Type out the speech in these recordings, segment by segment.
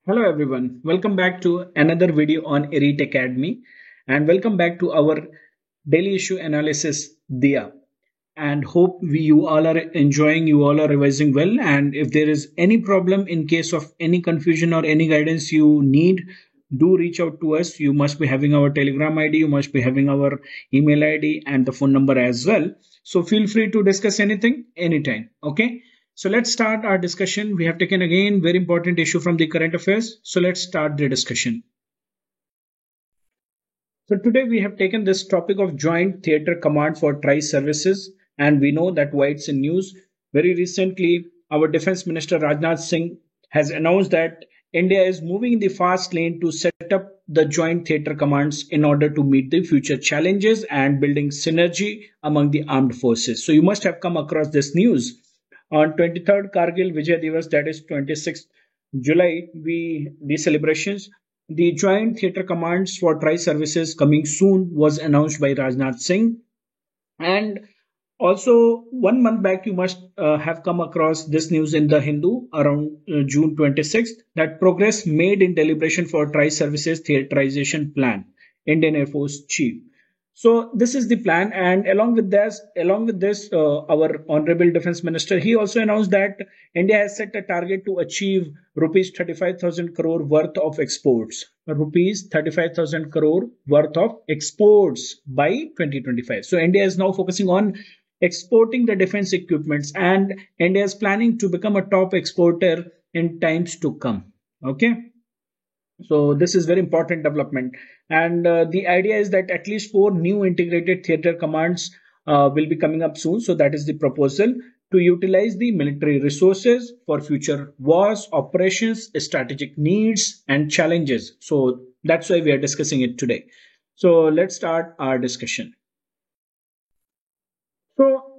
Hello everyone, welcome back to another video on Elite Academy and welcome back to our daily issue analysis Dia. And hope you all are enjoying, you all are revising well, and if there is any problem in case of any confusion or any guidance you need, do reach out to us. You must be having our Telegram ID, you must be having our email ID and the phone number as well. So feel free to discuss anything anytime. Okay. So let's start our discussion. We have taken again very important issue from the current affairs. So let's start the discussion. So today we have taken this topic of Joint Theatre Command for Tri-Services, and we know that why it's in news. Very recently, our Defense Minister Rajnath Singh has announced that India is moving in the fast lane to set up the Joint Theatre Commands in order to meet the future challenges and building synergy among the armed forces. So you must have come across this news. On 23rd Kargil Vijay Divas, that is 26th July, the celebrations, the Joint Theatre Commands for Tri-Services coming soon was announced by Rajnath Singh. And also, 1 month back, you must have come across this news in the Hindu around June 26th that progress made in deliberation for Tri-Services Theaterization Plan, Indian Air Force Chief. So this is the plan, and along with this, our honorable defense minister, he also announced that India has set a target to achieve rupees 35,000 crore worth of exports. Rupees 35,000 crore worth of exports by 2025. So India is now focusing on exporting the defense equipments, and India is planning to become a top exporter in times to come. Okay. So this is very important development, and the idea is that at least four new integrated theater commands will be coming up soon. So that is the proposal to utilize the military resources for future wars, operations, strategic needs, and challenges. So that's why we are discussing it today. So let's start our discussion. So,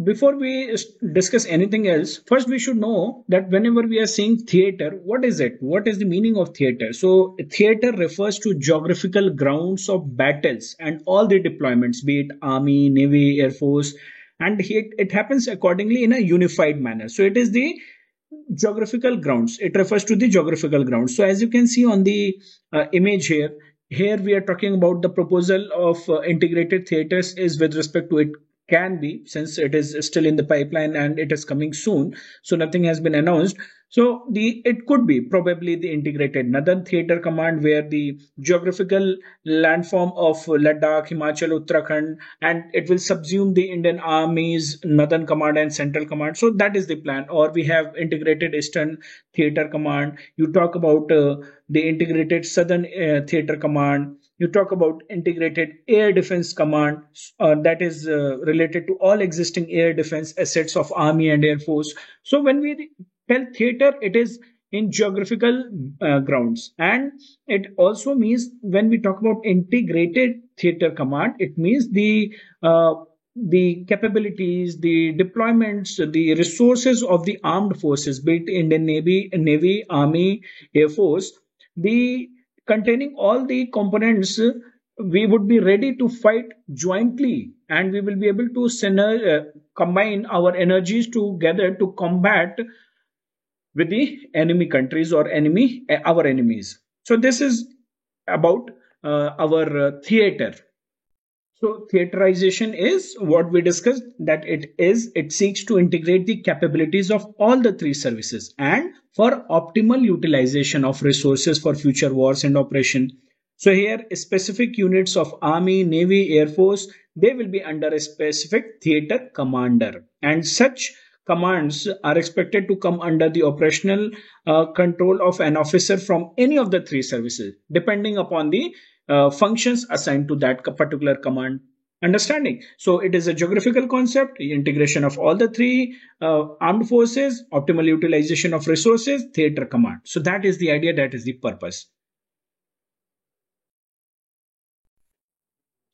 before we discuss anything else, first we should know that whenever we are saying theater, what is it? What is the meaning of theater? So, theater refers to geographical grounds of battles and all the deployments, be it army, navy, air force, and it happens accordingly in a unified manner. So, it is the geographical grounds. It refers to the geographical grounds. So, as you can see on the image here, here we are talking about the proposal of integrated theaters is with respect to it can be, since it is still in the pipeline and it is coming soon, so nothing has been announced. So the it could be probably the integrated Northern Theatre Command, where the geographical landform of Ladakh, Himachal, Uttarakhand, and it will subsume the Indian Army's Northern Command and Central Command. So that is the plan. Or we have integrated Eastern Theatre Command. You talk about the integrated Southern Theatre Command. You talk about integrated air defense command, that is related to all existing air defense assets of army and air force. So when we tell theater, it is in geographical grounds, and it also means when we talk about integrated theater command, it means the capabilities, the deployments, the resources of the armed forces, be it Indian Navy, Army, Air Force, the containing all the components, we would be ready to fight jointly, and we will be able to combine our energies together to combat with the enemy countries or our enemies. So this is about our theater. So theaterization is what we discussed, that it seeks to integrate the capabilities of all the three services and for optimal utilization of resources for future wars and operation. So here specific units of Army, Navy, Air Force, they will be under a specific theater commander, and such commands are expected to come under the operational control of an officer from any of the three services, depending upon the functions assigned to that particular command. Understanding? So it is a geographical concept, integration of all the three armed forces, optimal utilization of resources, theater command. So that is the idea, that is the purpose.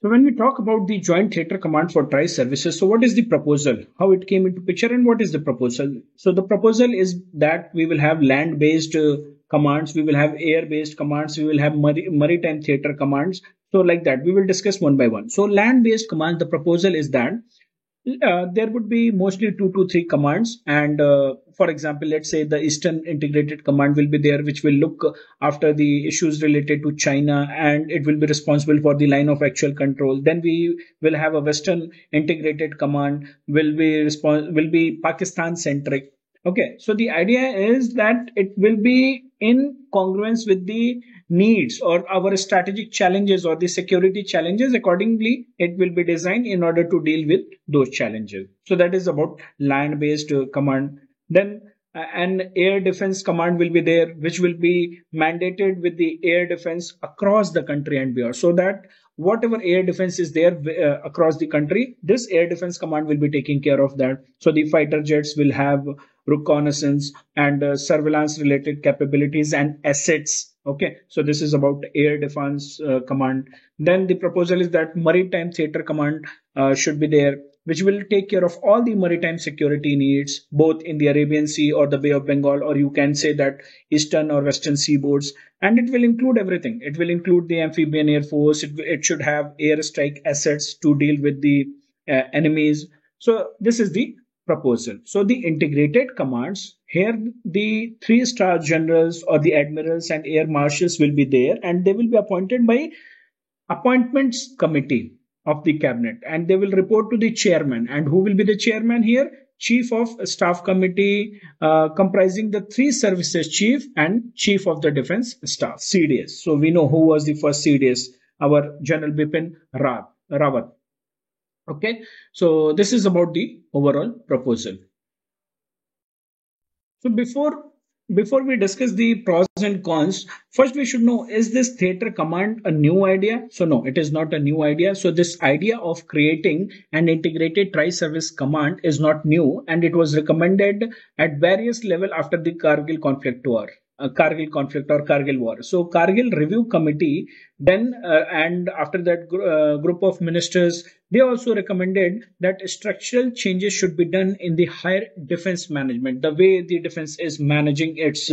So when we talk about the Joint Theatre Command for Tri-Services, so what is the proposal? How it came into picture and what is the proposal? So the proposal is that we will have land-based commands, we will have air-based commands, we will have maritime theatre commands. So like that, we will discuss one by one. So land-based commands, the proposal is that There would be mostly two to three commands. And for example, let's say the Eastern Integrated Command will be there, which will look after the issues related to China, and it will be responsible for the line of actual control. Then we will have a Western Integrated Command, will be Pakistan centric. Okay, so the idea is that it will be in congruence with the needs or our strategic challenges or the security challenges. Accordingly, it will be designed in order to deal with those challenges. So that is about land based command. Then an air defense command will be there, which will be mandated with the air defense across the country and beyond, so that whatever air defense is there across the country, this air defense command will be taking care of that. So the fighter jets will have reconnaissance and surveillance related capabilities and assets. Okay, so this is about air defense command. Then the proposal is that maritime theater command should be there, which will take care of all the maritime security needs, both in the Arabian Sea or the Bay of Bengal, or you can say that eastern or western seaboards. And it will include everything. It will include the amphibian air force. It should have airstrike assets to deal with the enemies. So this is the proposal. So the integrated commands here, the three-star generals or the admirals and air marshals will be there, and they will be appointed by appointments committee of the cabinet, and they will report to the chairman. And who will be the chairman here? Chief of staff committee, comprising the three services chief and chief of the defense staff, CDS. So we know who was the first CDS, our General Bipin Rawat. Okay, so this is about the overall proposal. So before we discuss the pros and cons, first we should know, is this theater command a new idea? So no, it is not a new idea. So this idea of creating an integrated tri-service command is not new, and it was recommended at various level after the Kargil conflict or Kargil war. So Kargil Review Committee then and after that group of ministers, they also recommended that structural changes should be done in the higher defense management, the way the defense is managing its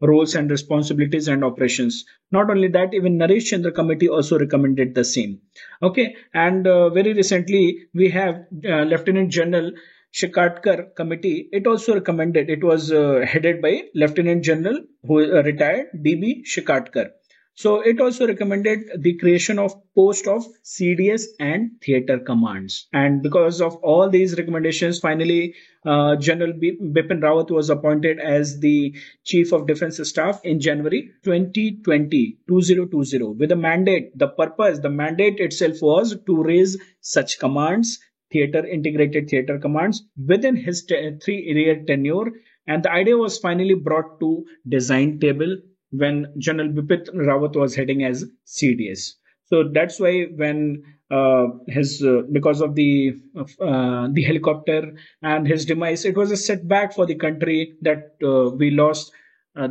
roles and responsibilities and operations. Not only that, even Naresh Chandra Committee also recommended the same. Okay, and very recently we have Lieutenant General Shikatkar committee. It also recommended, it was headed by Lieutenant General who retired DB Shikatkar. So it also recommended the creation of post of CDS and theater commands. And because of all these recommendations, finally General Bipin Rawat was appointed as the Chief of Defense Staff in January 2020 with a mandate. The mandate itself was to raise such commands, integrated theater commands, within his 3-year tenure. And the idea was finally brought to design table when General Bipin Rawat was heading as CDS. So that's why when because of the helicopter and his demise, it was a setback for the country that we lost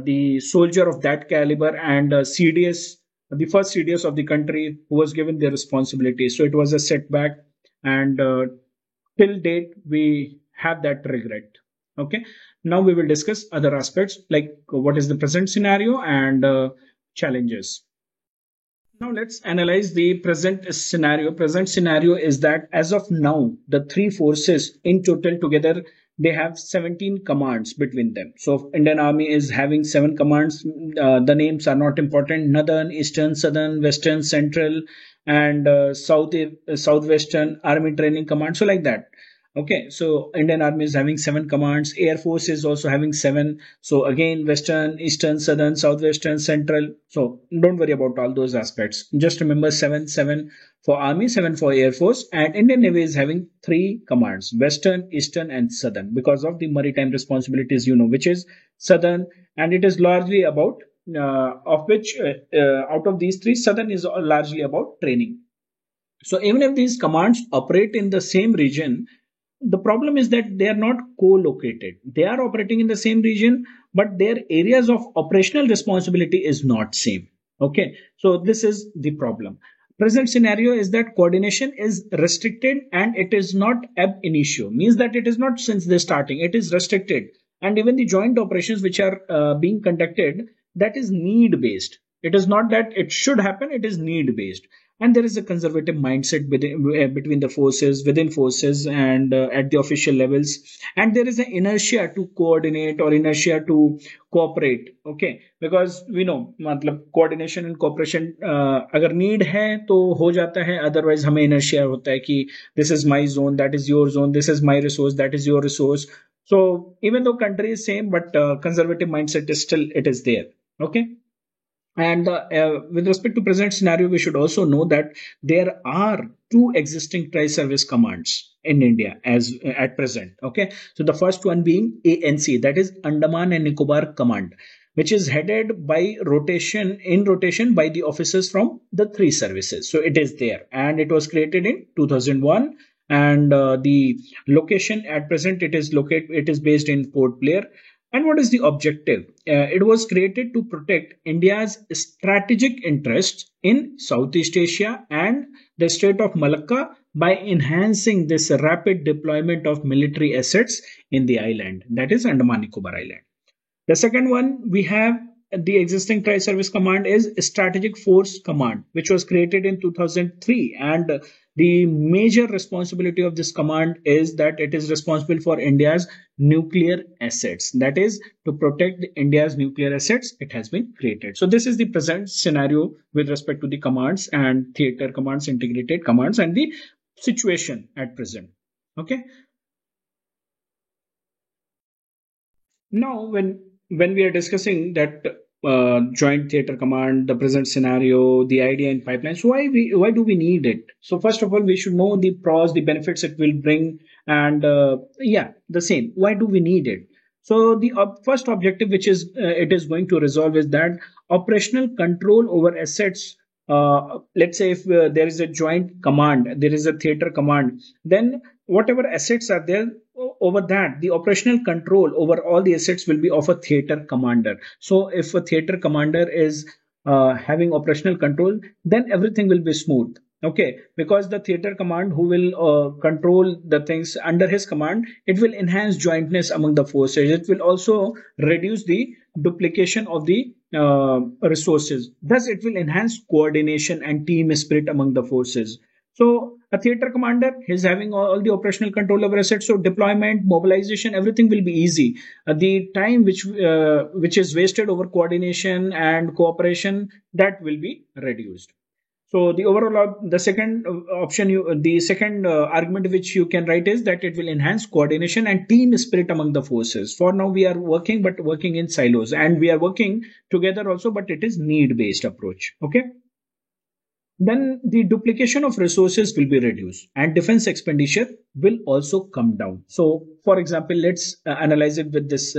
the soldier of that caliber and CDS, the first CDS of the country, who was given the responsibility. So it was a setback, and till date we have that regret. Okay, now we will discuss other aspects like what is the present scenario and challenges. Now let's analyze the present scenario. Present scenario is that as of now, the three forces in total together, they have 17 commands between them. So Indian Army is having 7 commands. The names are not important: Northern, Eastern, Southern, Western, Central, and Southwestern Army Training Command. So like that. Okay, so Indian Army is having 7 commands. Air Force is also having 7. So again, Western, Eastern, Southern, Southwestern, Central. So don't worry about all those aspects. Just remember 7, 7 for Army, 7 for Air Force. And Indian Navy is having 3 commands: Western, Eastern, and Southern, because of the maritime responsibilities, which is Southern. And it is largely about, of which, out of these 3, Southern is largely about training. So even if these commands operate in the same region, the problem is that they are not co-located. They are operating in the same region, but their areas of operational responsibility is not same. Okay, so this is the problem. Present scenario is that coordination is restricted, and it is not ab initio, means that it is not since the starting, it is restricted. And even the joint operations which are being conducted, that is need based. It is not that it should happen, it is need based. And there is a conservative mindset between the forces, within forces, and at the official levels. And there is an inertia to coordinate or inertia to cooperate. Okay, because we know मतलब coordination and cooperation अगर need है तो हो जाता है, otherwise हमें inertia होता है कि this is my zone, that is your zone, this is my resource, that is your resource. So even though country is same, but conservative mindset is still it is there. Okay. And with respect to present scenario, we should also know that there are two existing tri-service commands in India as at present. Okay, so the first one being ANC, that is Andaman and Nicobar Command, which is headed by rotation by the officers from the three services. So it is there, and it was created in 2001. And the location at present it is based in Port Blair. And what is the objective? It was created to protect India's strategic interests in Southeast Asia and the state of Malacca by enhancing this rapid deployment of military assets in the island, that is Andaman Nicobar Island. The second one we have the existing tri-service command is Strategic Force Command, which was created in 2003. And the major responsibility of this command is that it is responsible for India's nuclear assets. That is to protect India's nuclear assets. It has been created. So this is the present scenario with respect to the commands and theater commands, integrated commands, and the situation at present. Okay. Now, when we are discussing that joint theater command, the present scenario, the idea in pipelines, why do we need it? So first of all, we should know the pros, the benefits it will bring, and yeah, the same. Why do we need it? So the first objective, which is it is going to resolve, is that operational control over assets. Let's say if there is a joint command, there is a theater command, then whatever assets are there over that, the operational control over all the assets will be of a theater commander. So if a theater commander is having operational control, then everything will be smooth. Okay, because the theater command who will control the things under his command, it will enhance jointness among the forces. It will also reduce the duplication of the resources. Thus, it will enhance coordination and team spirit among the forces. So a theater commander is having all the operational control over assets. So deployment, mobilization, everything will be easy. The time which is wasted over coordination and cooperation, that will be reduced. So the overall, the second the second argument which you can write is that it will enhance coordination and team spirit among the forces. For now, we are working, but working in silos, and we are working together also, but it is need-based approach. Okay. Then the duplication of resources will be reduced and defense expenditure will also come down. So, for example, let's analyze it with this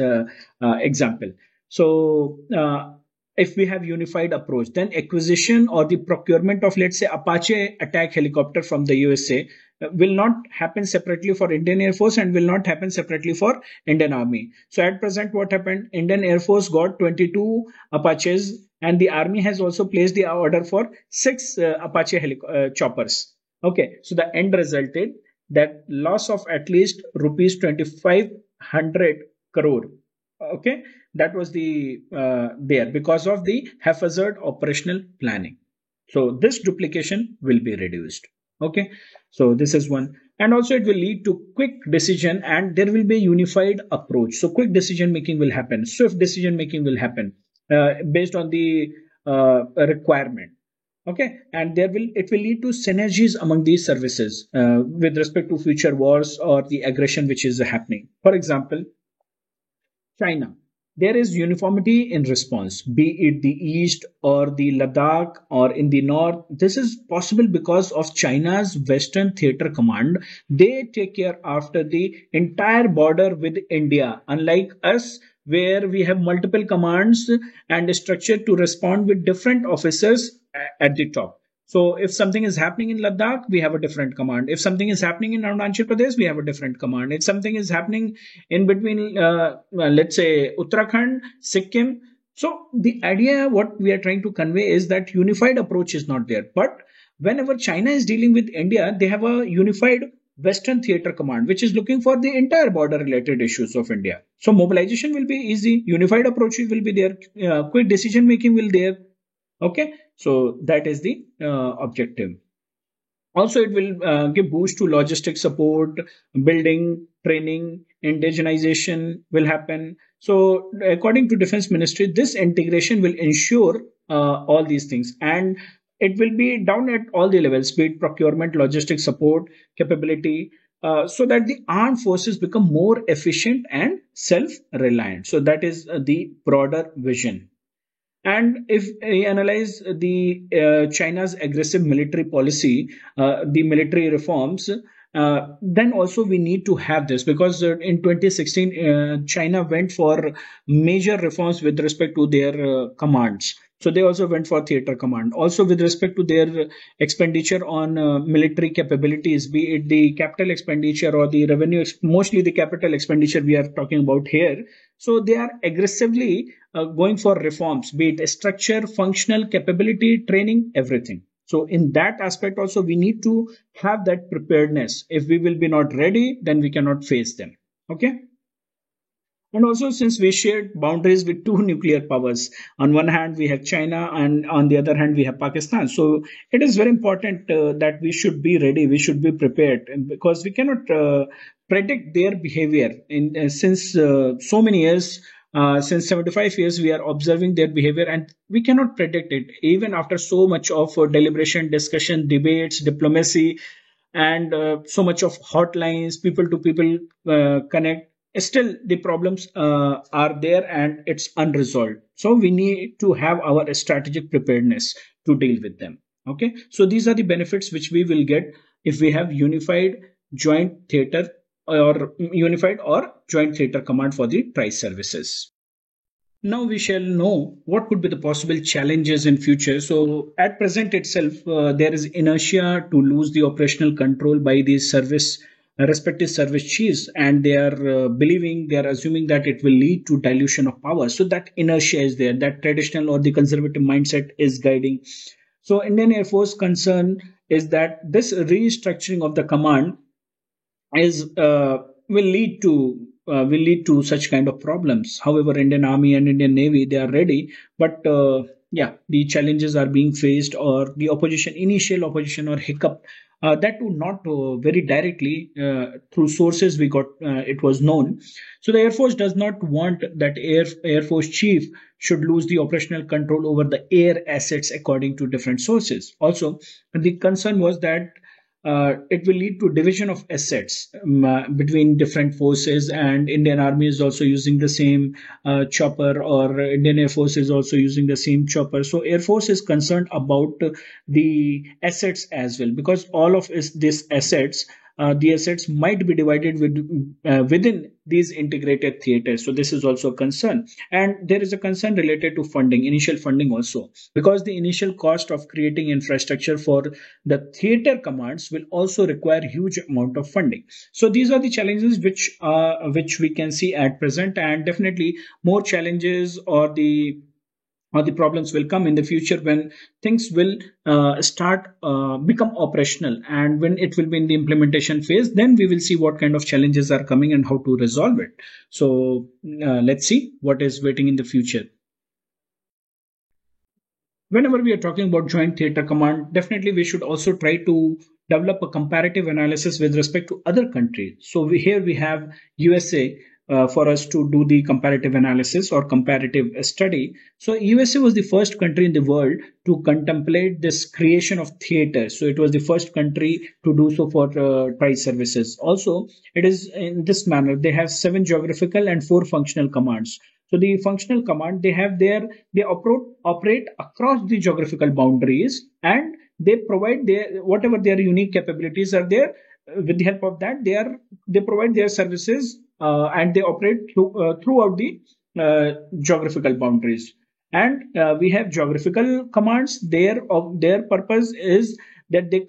example. So, if we have unified approach, then acquisition or the procurement of, let's say, Apache attack helicopter from the USA will not happen separately for Indian Air Force and will not happen separately for Indian Army. So at present, what happened? Indian Air Force got 22 Apaches, and the Army has also placed the order for 6 Apache choppers. Okay, so the end resulted that loss of at least rupees 2500 crore. Okay, that was the there because of the haphazard operational planning. So this duplication will be reduced. Okay, so this is one, and also it will lead to quick decision and there will be a unified approach. So quick decision making will happen, swift decision making will happen based on the requirement. Okay, and it will lead to synergies among these services with respect to future wars or the aggression which is happening. For example, China. There is uniformity in response, be it the East or the Ladakh or in the North. This is possible because of China's Western Theater Command. They take care after the entire border with India, unlike us, where we have multiple commands and structure to respond with different officers at the top. So if something is happening in Ladakh, we have a different command. If something is happening in Arunachal Pradesh, we have a different command. If something is happening in between, let's say Uttarakhand, Sikkim. So the idea, what we are trying to convey is that unified approach is not there. But whenever China is dealing with India, they have a unified Western Theater Command, which is looking for the entire border related issues of India. So mobilization will be easy. Unified approach will be there. Quick decision making will be there. Okay, so that is the objective. Also, it will give boost to logistic support, building, training, indigenization will happen. So, according to Defense Ministry, this integration will ensure all these things, and it will be down at all the levels: be it procurement, logistic support, capability, so that the armed forces become more efficient and self-reliant. So, that is the broader vision. And if we analyze the China's aggressive military policy, the military reforms, then also we need to have this, because in 2016 China went for major reforms with respect to their commands. So they also went for theater command. Also with respect to their expenditure on military capabilities, be it the capital expenditure or the revenue, mostly the capital expenditure we are talking about here. So they are aggressively going for reforms, be it structure, functional capability, training, everything. So in that aspect also, we need to have that preparedness. If we will be not ready, then we cannot face them. Okay. And also, since we shared boundaries with two nuclear powers, on one hand we have China, and on the other hand we have Pakistan. So it is very important that we should be ready, we should be prepared, because we cannot predict their behavior. Since so many years, since 75 years, we are observing their behavior, and we cannot predict it. Even after so much of deliberation, discussion, debates, diplomacy, and so much of hotlines, people to people connect, still the problems are there and it's unresolved. So we need to have our strategic preparedness to deal with them. Okay, so these are the benefits which we will get if we have unified joint theater or unified or joint theater command for the tri services. Now we shall know what could be the possible challenges in future. So at present itself, there is inertia to lose the operational control by the service respective service chiefs, and they are assuming that it will lead to dilution of power. So that inertia is there. That traditional or the conservative mindset is guiding. So Indian Air Force concern is that this restructuring of the command is will lead to such kind of problems. However, Indian Army and Indian Navy, they are ready, but yeah, the challenges are being faced, or the opposition, initial opposition or hiccup, that too not very directly, through sources we got, it was known. So the Air Force does not want that Air Force chief should lose the operational control over the air assets, according to different sources. Also, the concern was that it will lead to division of assets between different forces, and Indian Army is also using the same chopper, or Indian Air Force is also using the same chopper. So Air Force is concerned about the assets as well, because all of these assets, the assets might be divided within these integrated theaters. So this is also a concern, and there is a concern related to funding, initial funding also, because the initial cost of creating infrastructure for the theater commands will also require huge amount of funding. So these are the challenges which we can see at present, and definitely more challenges or the problems will come in the future when things will start become operational, and when it will be in the implementation phase, then we will see what kind of challenges are coming and how to resolve it. So let's see what is waiting in the future. Whenever we are talking about joint theater command, definitely we should also try to develop a comparative analysis with respect to other countries. So here we have USA for us to do the comparative analysis or comparative study. So USA was the first country in the world to contemplate this creation of theaters. So it was the first country to do so for tri services. Also, it is in this manner. They have 7 geographical and 4 functional commands. So the functional command, they operate across the geographical boundaries, and they provide their whatever their unique capabilities are there. With the help of that, they provide their services, and they operate throughout the geographical boundaries. And we have geographical commands. Their purpose is that they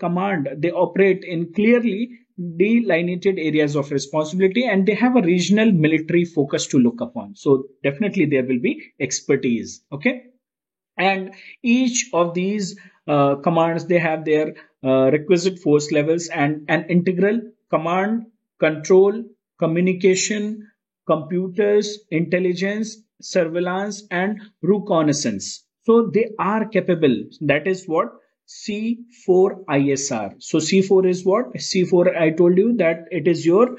operate in clearly delineated areas of responsibility, and they have a regional military focus to look upon. So definitely there will be expertise. Okay, and each of these commands, they have their requisite force levels and an integral command, control, communication, computers, intelligence, surveillance, and reconnaissance. So they are capable. That is what C4ISR. So C4 is what? C4, I told you that it is your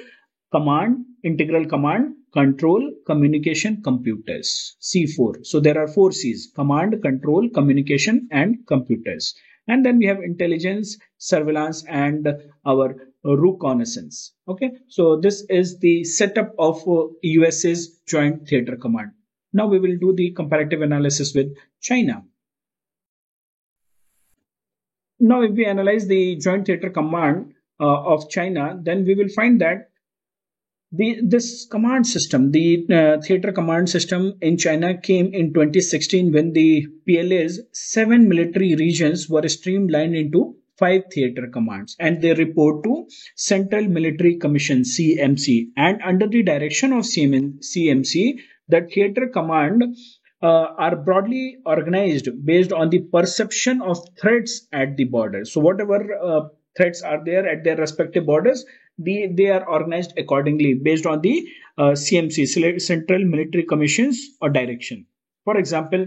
command, integral command, control, communication, computers. C4. So there are four C's: command, control, communication, and computers. And then we have intelligence, surveillance, and our reconnaissance. Okay. So this is the setup of USA's Joint Theater Command. Now we will do the comparative analysis with China. Now, if we analyze the Joint Theater Command of China, then we will find that this command system, the theater command system in China, came in 2016 when the PLA's seven military regions were streamlined into five theater commands, and they report to Central Military Commission (CMC). And under the direction of CMC, the theater command are broadly organized based on the perception of threats at the border. So whatever threats are there at their respective borders, they are organized accordingly based on the CMC, Central Military Commissions or direction. For example,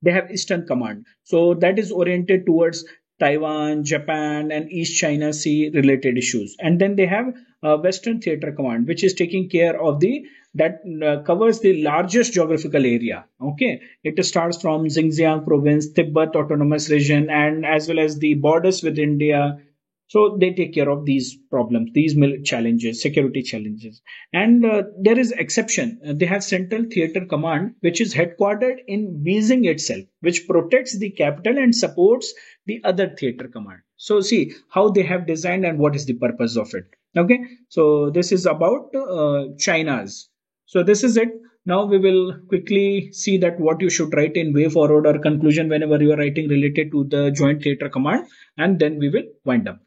they have Eastern Command. So that is oriented towards Taiwan, Japan, and East China Sea related issues. And then they have Western Theater Command, which is taking care of the that covers the largest geographical area. Okay, it starts from Xinjiang province, Tibet autonomous region, and as well as the borders with India. So they take care of these problems, these challenges, security challenges. And there is exception. They have Central Theater Command, which is headquartered in Beijing itself, which protects the capital and supports the other theater command. So see how they have designed and what is the purpose of it. Okay, so this is about China's. So this is it. Now we will quickly see that what you should write in way forward or conclusion whenever you are writing related to the Joint Theater Command, and then we will wind up.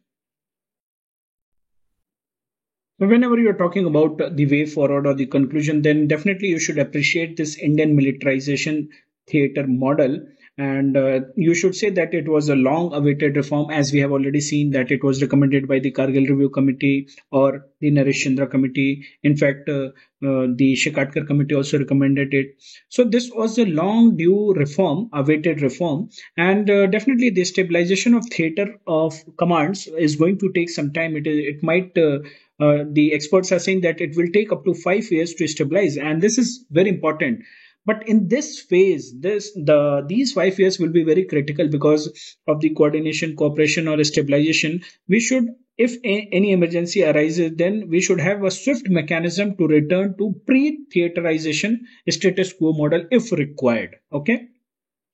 Whenever you're talking about the way forward or the conclusion, then definitely you should appreciate this Indian militarization theater model. And you should say that it was a long awaited reform, as we have already seen that it was recommended by the Kargil Review Committee or the Naresh Chandra Committee. In fact, the Shekatkar Committee also recommended it. So this was a long due reform, awaited reform. And definitely the stabilization of theater of commands is going to take some time. It might the experts are saying that it will take up to 5 years to stabilize, and this is very important. But in this phase, these 5 years will be very critical because of the coordination, cooperation, or stabilization. We should, if any emergency arises, then we should have a swift mechanism to return to pre-theaterization status quo model if required. Okay.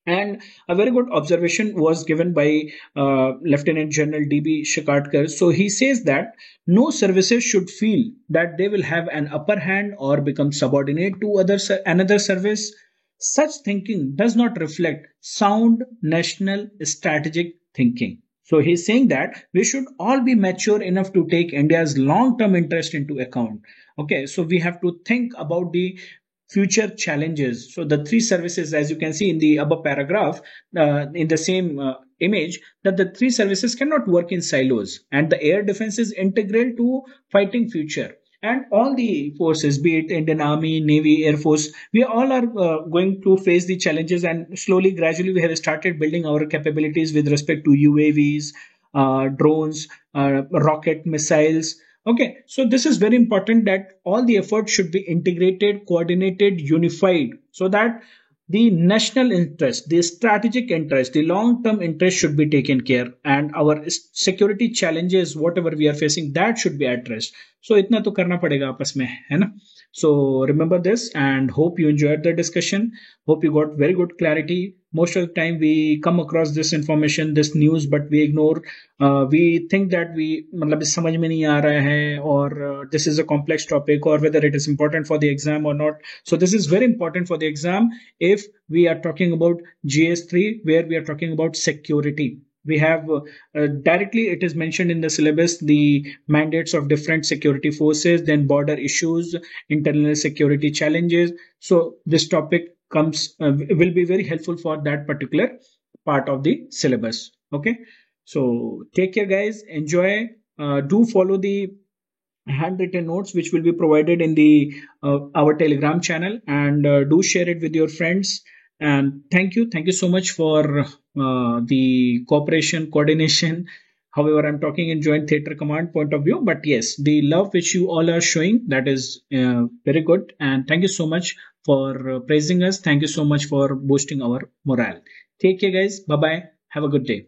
And a very good observation was given by Lieutenant General D.B. Shekatkar. So he says that no services should feel that they will have an upper hand or become subordinate to another service. Such thinking does not reflect sound national strategic thinking. So he's saying that we should all be mature enough to take India's long-term interest into account. Okay, so we have to think about the future challenges. So the three services, as you can see in the above paragraph, in the same image, that the three services cannot work in silos, and the air defense is integral to fighting future. And all the forces, be it Indian Army, Navy, Air Force, we all are going to face the challenges, and slowly, gradually, we have started building our capabilities with respect to UAVs, drones, rocket missiles. Okay, so this is very important that all the efforts should be integrated, coordinated, unified, so that the national interest, the strategic interest, the long-term interest should be taken care, and our security challenges, whatever we are facing, that should be addressed. So इतना तो करना पड़ेगा आपस में, है ना? So remember this, and hope you enjoyed the discussion. Hope you got very good clarity. Most of the time we come across this information, this news, but we ignore. We think that मतलब समझ में नहीं आ रहा है, or this is a complex topic, or whether it is important for the exam or not. So this is very important for the exam if we are talking about GS3, where we are talking about security. We have directly, it is mentioned in the syllabus, the mandates of different security forces, then border issues, internal security challenges. So this topic will be very helpful for that particular part of the syllabus. Okay, so take care, guys. Enjoy. Do follow the handwritten notes which will be provided in the our Telegram channel, and do share it with your friends. And thank you so much for the cooperation, coordination. However, I'm talking in joint theater command point of view, but yes, the love which you all are showing, that is very good. And thank you so much for praising us. Thank you so much for boosting our morale. Take care, guys. Bye bye. Have a good day.